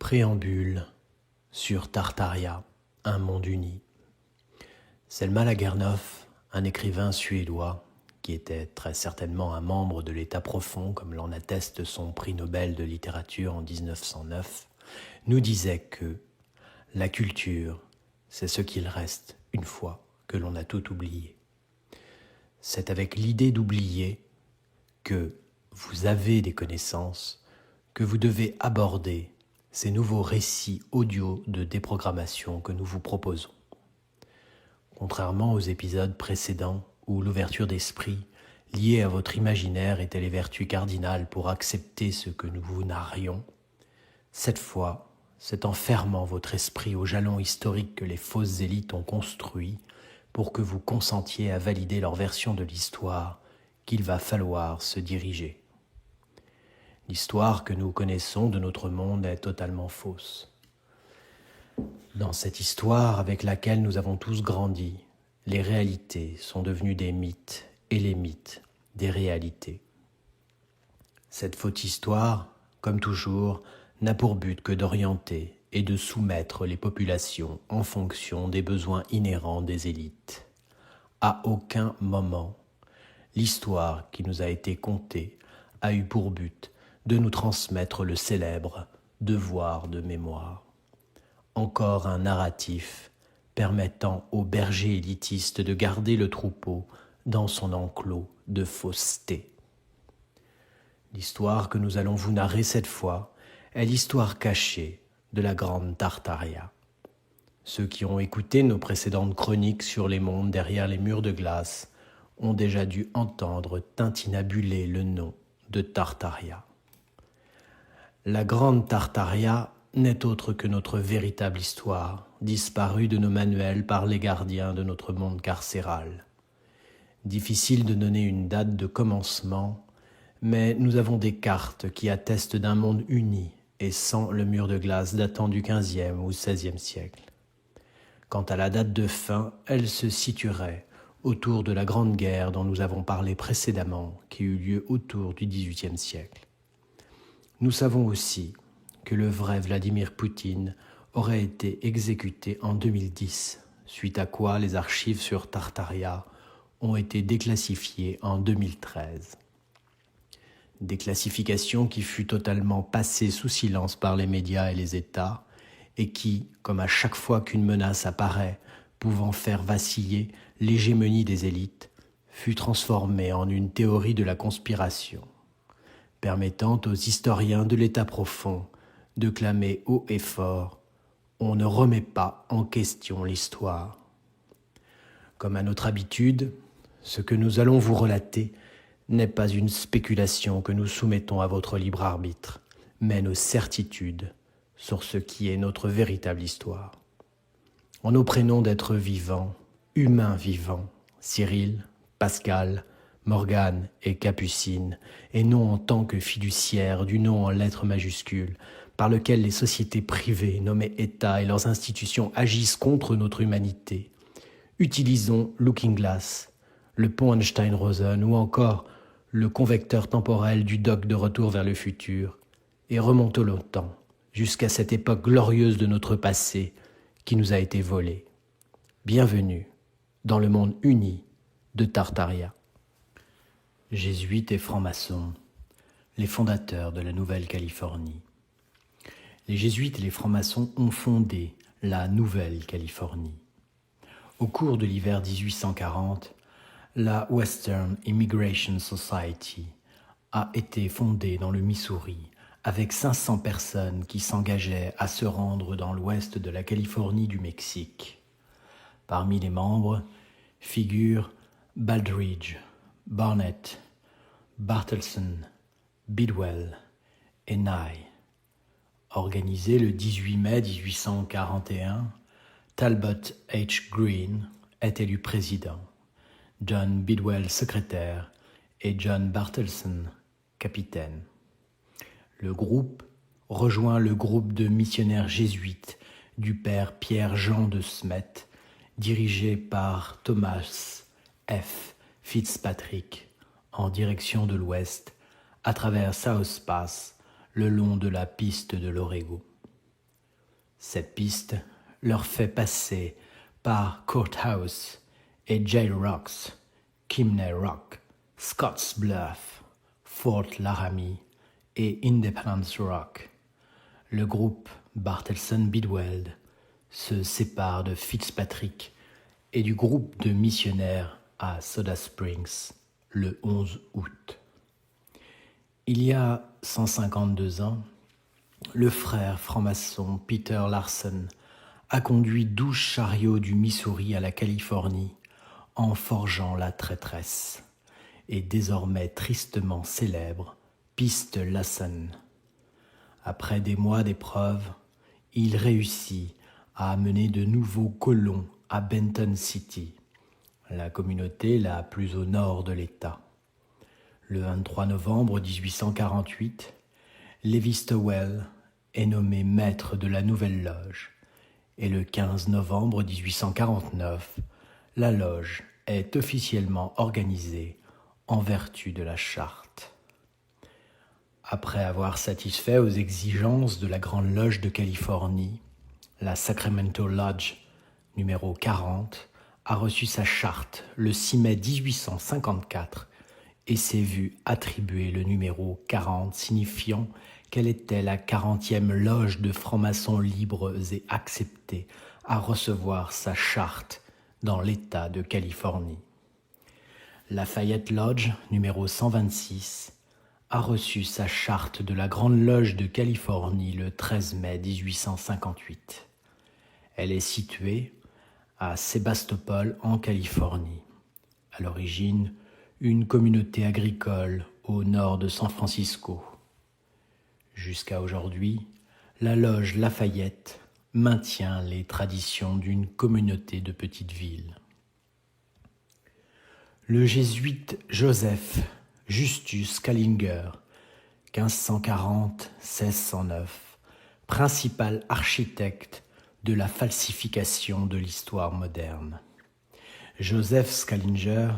Préambule sur Tartaria, un monde uni. Selma Lagerlöf, un écrivain suédois qui était très certainement un membre de l'État profond, comme l'en atteste son prix Nobel de littérature en 1909, nous disait que la culture, c'est ce qu'il reste une fois que l'on a tout oublié. C'est avec l'idée d'oublier que vous avez des connaissances que vous devez aborder ces nouveaux récits audio de déprogrammation que nous vous proposons. Contrairement aux épisodes précédents où l'ouverture d'esprit liée à votre imaginaire était les vertus cardinales pour accepter ce que nous vous narrions, cette fois, c'est en fermant votre esprit aux jalons historiques que les fausses élites ont construits pour que vous consentiez à valider leur version de l'histoire qu'il va falloir se diriger. L'histoire que nous connaissons de notre monde est totalement fausse. Dans cette histoire avec laquelle nous avons tous grandi, les réalités sont devenues des mythes et les mythes des réalités. Cette fausse histoire, comme toujours, n'a pour but que d'orienter et de soumettre les populations en fonction des besoins inhérents des élites. À aucun moment, l'histoire qui nous a été contée a eu pour but de nous transmettre le célèbre devoir de mémoire. Encore un narratif permettant aux bergers élitistes de garder le troupeau dans son enclos de fausseté. L'histoire que nous allons vous narrer cette fois est l'histoire cachée de la Grande Tartaria. Ceux qui ont écouté nos précédentes chroniques sur les mondes derrière les murs de glace ont déjà dû entendre tintinabuler le nom de Tartaria. La Grande Tartaria n'est autre que notre véritable histoire, disparue de nos manuels par les gardiens de notre monde carcéral. Difficile de donner une date de commencement, mais nous avons des cartes qui attestent d'un monde uni et sans le mur de glace datant du XVe ou XVIe siècle. Quant à la date de fin, elle se situerait autour de la Grande Guerre dont nous avons parlé précédemment, qui eut lieu autour du XVIIIe siècle. Nous savons aussi que le vrai Vladimir Poutine aurait été exécuté en 2010, suite à quoi les archives sur Tartaria ont été déclassifiées en 2013. Déclassification qui fut totalement passée sous silence par les médias et les États, et qui, comme à chaque fois qu'une menace apparaît, pouvant faire vaciller l'hégémonie des élites, fut transformée en une théorie de la conspiration, permettant aux historiens de l'État profond de clamer haut et fort « On ne remet pas en question l'histoire ». Comme à notre habitude, ce que nous allons vous relater n'est pas une spéculation que nous soumettons à votre libre arbitre, mais nos certitudes sur ce qui est notre véritable histoire. En nos prénoms d'êtres vivants, humains vivants, Cyril, Pascal, Morgane et Capucine, et non en tant que fiduciaires du nom en lettres majuscules, par lequel les sociétés privées nommées États et leurs institutions agissent contre notre humanité. Utilisons Looking Glass, le pont Einstein-Rosen ou encore le convecteur temporel du dock de Retour vers le futur, et remontons le temps jusqu'à cette époque glorieuse de notre passé qui nous a été volée. Bienvenue dans le monde uni de Tartaria. Jésuites et francs-maçons, les fondateurs de la Nouvelle-Californie. Les jésuites et les francs-maçons ont fondé la Nouvelle-Californie. Au cours de l'hiver 1840, la Western Immigration Society a été fondée dans le Missouri avec 500 personnes qui s'engageaient à se rendre dans l'ouest de la Californie du Mexique. Parmi les membres figurent Baldridge, Barnett, Barthelson, Bidwell et Nye. Organisé le 18 mai 1841, Talbot H. Green est élu président, John Bidwell secrétaire et John Barthelson capitaine. Le groupe rejoint le groupe de missionnaires jésuites du père Pierre-Jean de Smet, dirigé par Thomas F. Fitzpatrick, en direction de l'ouest, à travers South Pass, le long de la piste de l'Orégo. Cette piste leur fait passer par Courthouse et Jail Rocks, Chimney Rock, Scotts Bluff, Fort Laramie et Independence Rock. Le groupe Barthelson Bidwell se sépare de Fitzpatrick et du groupe de missionnaires à Soda Springs le 11 août. Il y a 152 ans, le frère franc-maçon Peter Larson a conduit 12 chariots du Missouri à la Californie en forgeant la traîtresse et désormais tristement célèbre Piste Lassen. Après des mois d'épreuves, il réussit à amener de nouveaux colons à Benton City, la communauté la plus au nord de l'État. Le 23 novembre 1848, Levi Stowell est nommé maître de la nouvelle loge et le 15 novembre 1849, la loge est officiellement organisée en vertu de la charte. Après avoir satisfait aux exigences de la Grande Loge de Californie, la Sacramento Lodge numéro 40 a reçu sa charte le 6 mai 1854 et s'est vue attribuer le numéro 40, signifiant qu'elle était la 40e loge de francs-maçons libres et acceptés à recevoir sa charte dans l'État de Californie. La Fayette Lodge numéro 126 a reçu sa charte de la Grande Loge de Californie le 13 mai 1858. Elle est située à Sébastopol en Californie. À l'origine, une communauté agricole au nord de San Francisco. Jusqu'à aujourd'hui, la loge Lafayette maintient les traditions d'une communauté de petites villes. Le jésuite Joseph Justus Scaliger, 1540-1609, principal architecte de la falsification de l'histoire moderne. Joseph Scaliger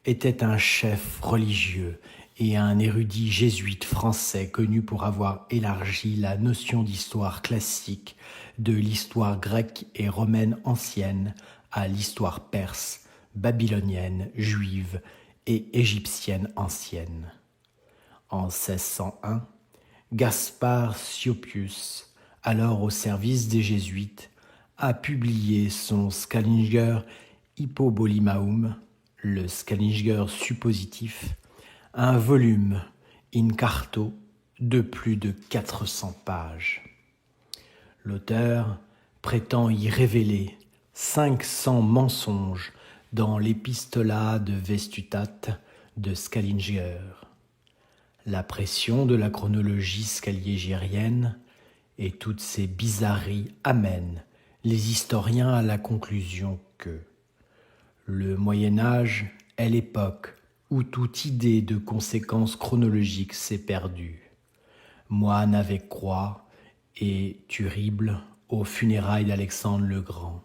était un chef religieux et un érudit jésuite français connu pour avoir élargi la notion d'histoire classique de l'histoire grecque et romaine ancienne à l'histoire perse, babylonienne, juive et égyptienne ancienne. En 1601, Gaspard Siopius, alors au service des jésuites, a publié son Scaliger Hypobolimaum, le Scaliger suppositif, un volume in-quarto de plus de 400 pages. L'auteur prétend y révéler 500 mensonges dans l'épistolat de Vestutate de Scaliger. La pression de la chronologie scaliégérienne et toutes ces bizarreries amènent les historiens à la conclusion que le Moyen-Âge est l'époque où toute idée de conséquences chronologiques s'est perdue. Moine avec croix et Thurible aux funérailles d'Alexandre le Grand,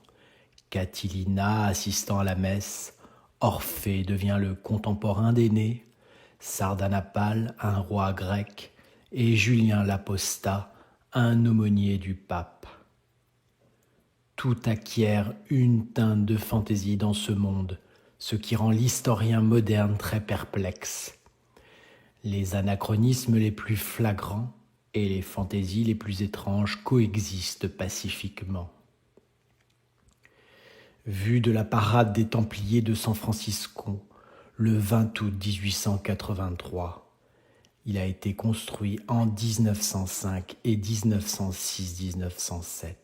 Catilina assistant à la messe, Orphée devient le contemporain d'Énée, Sardanapale un roi grec et Julien l'Apostat un aumônier du pape. Tout acquiert une teinte de fantaisie dans ce monde, ce qui rend l'historien moderne très perplexe. Les anachronismes les plus flagrants et les fantaisies les plus étranges coexistent pacifiquement. Vu de la parade des Templiers de San Francisco, le 20 août 1883, il a été construit en 1905 et 1906-1907.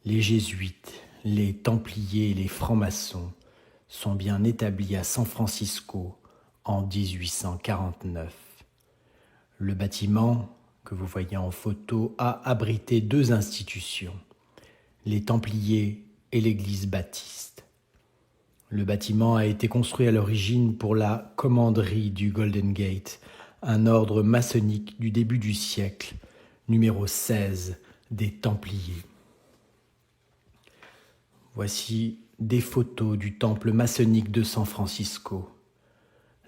Les jésuites, les templiers et les francs-maçons sont bien établis à San Francisco en 1849. Le bâtiment, que vous voyez en photo, a abrité deux institutions, les Templiers et l'Église baptiste. Le bâtiment a été construit à l'origine pour la commanderie du Golden Gate, un ordre maçonnique du début du siècle, numéro 16 des Templiers. Voici des photos du temple maçonnique de San Francisco.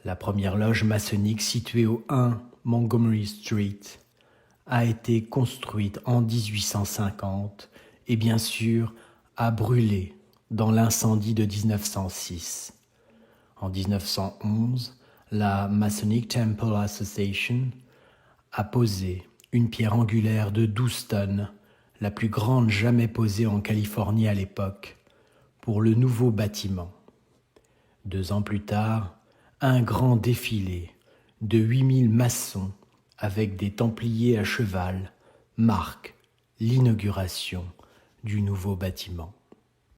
La première loge maçonnique située au 1 Montgomery Street, a été construite en 1850 et bien sûr a brûlé dans l'incendie de 1906. En 1911, la Masonic Temple Association a posé une pierre angulaire de 12 tonnes, la plus grande jamais posée en Californie à l'époque, pour le nouveau bâtiment. 2 ans plus tard, un grand défilé de 8000 maçons avec des templiers à cheval marque l'inauguration du nouveau bâtiment.